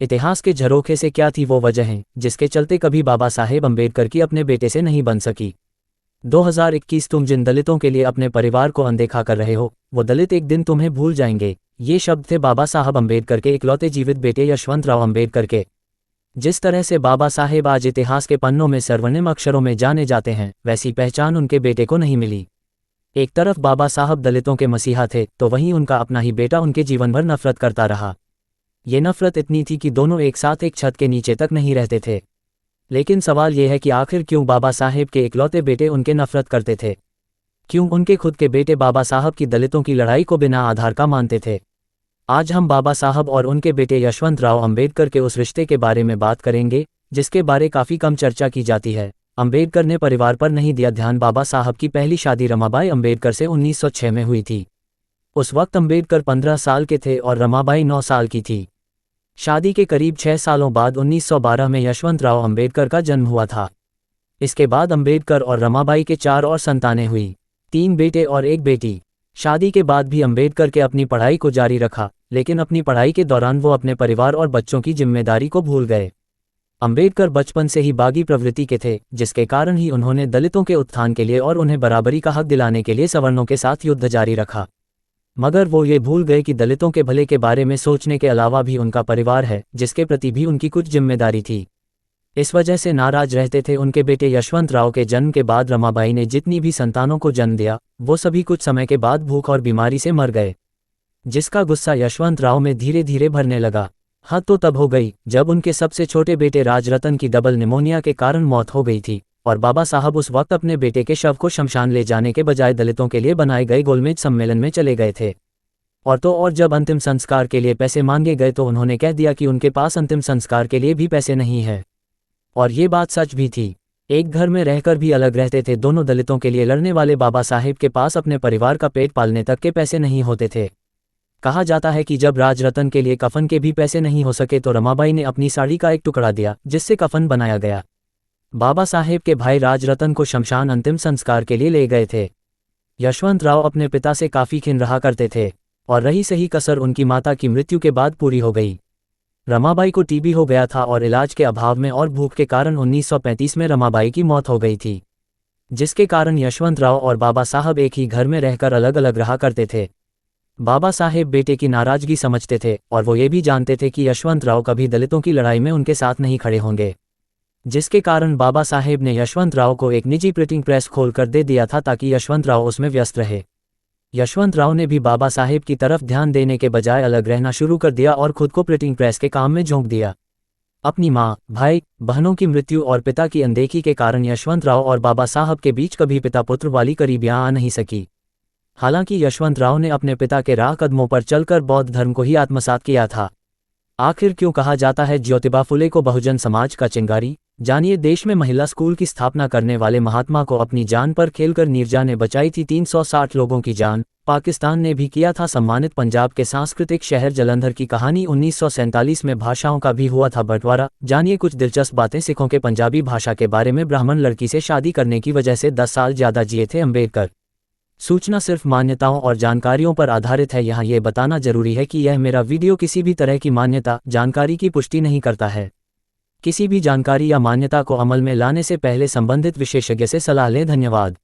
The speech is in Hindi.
इतिहास के झरोखे से क्या थी वो वजहें जिसके चलते कभी बाबा साहेब अम्बेडकर की अपने बेटे से नहीं बन सकी। 2021 तुम जिन दलितों के लिए अपने परिवार को अनदेखा कर रहे हो, वो दलित एक दिन तुम्हें भूल जाएंगे। ये शब्द थे बाबा साहब अम्बेडकर के इकलौते जीवित बेटे यशवंतराव अम्बेडकर के। जिस तरह से बाबा साहेब आज इतिहास के पन्नों में स्वर्णिम अक्षरों में जाने जाते हैं, वैसी पहचान उनके बेटे को नहीं मिली। एक तरफ बाबा साहब दलितों के मसीहा थे, तो वहीं उनका अपना ही बेटा उनके जीवन भर नफरत करता रहा। ये नफरत इतनी थी कि दोनों एक साथ एक छत के नीचे तक नहीं रहते थे। लेकिन सवाल यह है कि आखिर क्यों बाबा साहेब के इकलौते बेटे उनके नफरत करते थे? क्यों उनके खुद के बेटे बाबा साहब की दलितों की लड़ाई को बिना आधार का मानते थे? आज हम बाबा साहब और उनके बेटे यशवंतराव अम्बेडकर के उस रिश्ते के बारे में बात करेंगे, जिसके बारे काफ़ी कम चर्चा की जाती है। अम्बेडकर ने परिवार पर नहीं दिया ध्यान। बाबा साहब की पहली शादी रमाबाई अम्बेडकर से 1906 में हुई थी। उस वक्त अम्बेडकर 15 साल के थे और रमाबाई 9 साल की थी। शादी के करीब 6 सालों बाद 1912 में यशवंतराव अम्बेडकर का जन्म हुआ था। इसके बाद अम्बेडकर और रमाबाई के 4 और संतानें हुई, 3 बेटे और 1 बेटी। शादी के बाद भी अम्बेडकर के अपनी पढ़ाई को जारी रखा, लेकिन अपनी पढ़ाई के दौरान वो अपने परिवार और बच्चों की जिम्मेदारी को भूल गए। अम्बेडकर बचपन से ही बागी प्रवृत्ति के थे, जिसके कारण ही उन्होंने दलितों के उत्थान के लिए और उन्हें बराबरी का हक दिलाने के लिए सवर्णों के साथ युद्ध जारी रखा। मगर वो ये भूल गए कि दलितों के भले के बारे में सोचने के अलावा भी उनका परिवार है, जिसके प्रति भी उनकी कुछ जिम्मेदारी थी। इस वजह से नाराज रहते थे। उनके बेटे यशवंतराव के जन्म के बाद रमाबाई ने जितनी भी संतानों को जन्म दिया, वो सभी कुछ समय के बाद भूख और बीमारी से मर गए, जिसका गुस्सा यशवंतराव में धीरे धीरे भरने लगा। हद तो तब हो गई जब उनके सबसे छोटे बेटे राजरतन की डबल निमोनिया के कारण मौत हो गई थी, और बाबा साहब उस वक्त अपने बेटे के शव को शमशान ले जाने के बजाय दलितों के लिए बनाए गए गोलमेज सम्मेलन में चले गए थे। और तो और जब अंतिम संस्कार के लिए पैसे मांगे गए तो उन्होंने कह दिया कि उनके पास अंतिम संस्कार के लिए भी पैसे नहीं है। और ये बात सच भी थी। एक घर में रहकर भी अलग रहते थे दोनों। दलितों के लिए लड़ने वाले बाबा साहेब के पास अपने परिवार का पेट पालने तक के पैसे नहीं होते थे। कहा जाता है कि जब राजरतन के लिए कफन के भी पैसे नहीं हो सके तो रमाबाई ने अपनी साड़ी का एक टुकड़ा दिया, जिससे कफन बनाया गया। बाबा साहेब के भाई राजरतन को शमशान अंतिम संस्कार के लिए ले गए थे। यशवंतराव अपने पिता से काफ़ी खिन रहा करते थे, और रही सही कसर उनकी माता की मृत्यु के बाद पूरी हो गई। रमाबाई को टीबी हो गया था और इलाज के अभाव में और भूख के कारण 1935 में रमाबाई की मौत हो गई थी, जिसके कारण यशवंतराव और बाबा साहब एक ही घर में रहकर अलग अलग रहा करते थे। बाबा साहेब बेटे की नाराजगी समझते थे, और वो ये भी जानते थे कि यशवंतराव कभी दलितों की लड़ाई में उनके साथ नहीं खड़े होंगे, जिसके कारण बाबा साहेब ने यशवंतराव को एक निजी प्रिंटिंग प्रेस खोलकर दे दिया था ताकि यशवंतराव उसमें व्यस्त रहे। यशवंतराव ने भी बाबा साहेब की तरफ ध्यान देने के बजाय अलग रहना शुरू कर दिया और खुद को प्रिंटिंग प्रेस के काम में झोंक दिया। अपनी माँ, भाई, बहनों की मृत्यु और पिता की अनदेखी के कारण यशवंतराव और बाबा साहब के बीच कभी पिता पुत्र वाली करीबियां आ नहीं सकी। हालांकि यशवंतराव ने अपने पिता के राह कदमों पर चलकर बौद्ध धर्म को ही आत्मसात किया था। आखिर क्यों कहा जाता है ज्योतिबा फुले को बहुजन समाज का चिंगारी? जानिए, देश में महिला स्कूल की स्थापना करने वाले महात्मा को अपनी जान पर खेलकर नीरजा ने बचाई थी 360 लोगों की जान। पाकिस्तान ने भी किया था सम्मानित। पंजाब के सांस्कृतिक शहर जलंधर की कहानी 1947 में भाषाओं का भी हुआ था बंटवारा। जानिए कुछ दिलचस्प बातें। सिखों के पंजाबी भाषा के बारे में। ब्राह्मण लड़की से शादी करने की वजह से 10 साल ज़्यादा जिए थे अम्बेडकर। सूचना सिर्फ मान्यताओं और जानकारियों पर आधारित है। यहाँ ये बताना जरूरी है कि यह मेरा वीडियो किसी भी तरह की मान्यता जानकारी की पुष्टि नहीं करता है। किसी भी जानकारी या मान्यता को अमल में लाने से पहले संबंधित विशेषज्ञ से सलाह लें। धन्यवाद।